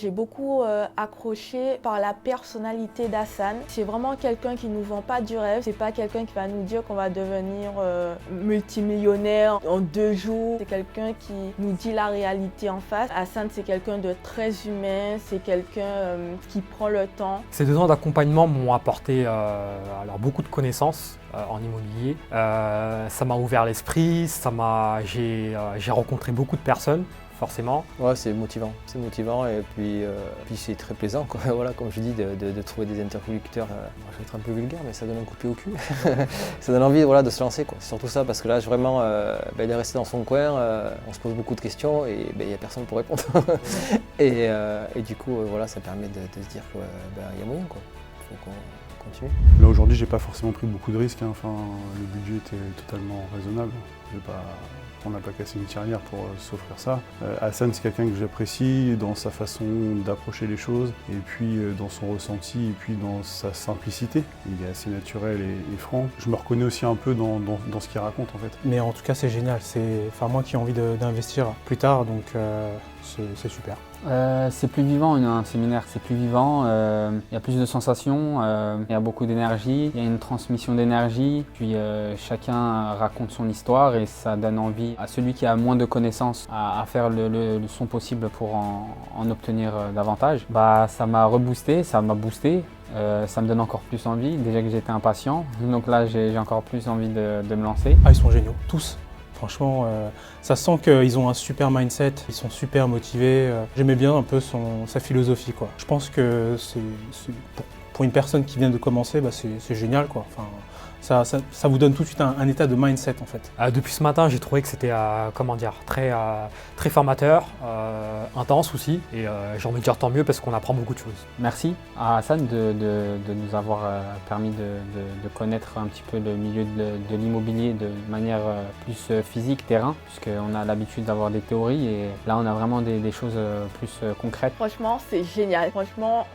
J'ai beaucoup accroché par la personnalité d'Hassan. C'est vraiment quelqu'un qui ne nous vend pas du rêve. C'est pas quelqu'un qui va nous dire qu'on va devenir multimillionnaire en 2 jours. C'est quelqu'un qui nous dit la réalité en face. Hassan, c'est quelqu'un de très humain. C'est quelqu'un qui prend le temps. Ces 2 ans d'accompagnement m'ont apporté alors beaucoup de connaissances en immobilier. Ça m'a ouvert l'esprit, j'ai rencontré beaucoup de personnes. Forcément. Ouais, c'est motivant et puis c'est très plaisant quoi. Voilà, comme je dis, de trouver des interlocuteurs. Je vais être un peu vulgaire, mais ça donne un coup de pied au cul. Ça donne envie voilà, de se lancer quoi. C'est surtout ça, parce que là vraiment, il est resté dans son coin, on se pose beaucoup de questions et il n'y a personne pour répondre. et du coup, voilà, ça permet de se dire qu'il y a moyen quoi. Faut qu'on continue. Là aujourd'hui, j'ai pas forcément pris beaucoup de risques. Enfin, le budget était totalement raisonnable. On n'a pas cassé une tirelire pour s'offrir ça. Hassan, c'est quelqu'un que j'apprécie dans sa façon d'approcher les choses, et puis dans son ressenti, et puis dans sa simplicité. Il est assez naturel et franc. Je me reconnais aussi un peu dans ce qu'il raconte en fait. Mais en tout cas, c'est génial. C'est moi qui ai envie d'investir plus tard, donc c'est super. C'est plus vivant, un séminaire, c'est plus vivant, il y a plus de sensations, il y a beaucoup d'énergie, il y a une transmission d'énergie, puis chacun raconte son histoire et ça donne envie à celui qui a moins de connaissances à faire le son possible pour en obtenir davantage. Ça m'a reboosté, ça m'a boosté, ça me donne encore plus envie, déjà que j'étais impatient, donc là j'ai encore plus envie de me lancer. Ah, ils sont géniaux, tous. Franchement, ça sent qu'ils ont un super mindset, ils sont super motivés. J'aimais bien un peu sa philosophie, quoi. Je pense que pour une personne qui vient de commencer, c'est génial, quoi. Enfin, ça vous donne tout de suite un état de mindset, en fait. Depuis ce matin, j'ai trouvé que c'était très formateur, intense aussi, et j'ai envie de dire tant mieux parce qu'on apprend beaucoup de choses. Merci à Hassan de nous avoir permis de connaître un petit peu le milieu de l'immobilier de manière plus physique, terrain, puisqu'on a l'habitude d'avoir des théories et là on a vraiment des choses plus concrètes. Franchement, c'est génial. Franchement,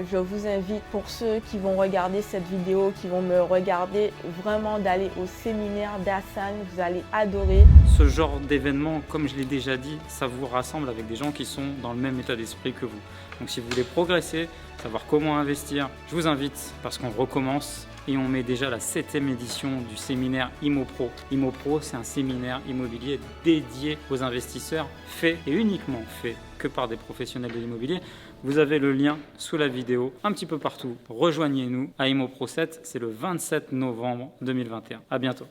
je vous invite, pour ceux qui vont regarder cette vidéo, qui vont me regarder, vraiment d'aller au séminaire d'Hassan. Vous allez adorer. Ce genre d'événement, comme je l'ai déjà dit, ça vous rassemble avec des gens qui sont dans le même état d'esprit que vous. Donc si vous voulez progresser, savoir comment investir, je vous invite parce qu'on recommence et on met déjà la 7e édition du séminaire IMOPRO. IMOPRO, c'est un séminaire immobilier dédié aux investisseurs, fait et uniquement fait que par des professionnels de l'immobilier. Vous avez le lien sous la vidéo, un petit peu partout. Rejoignez-nous à IMOPRO 7, c'est le 27 novembre 2021. À bientôt.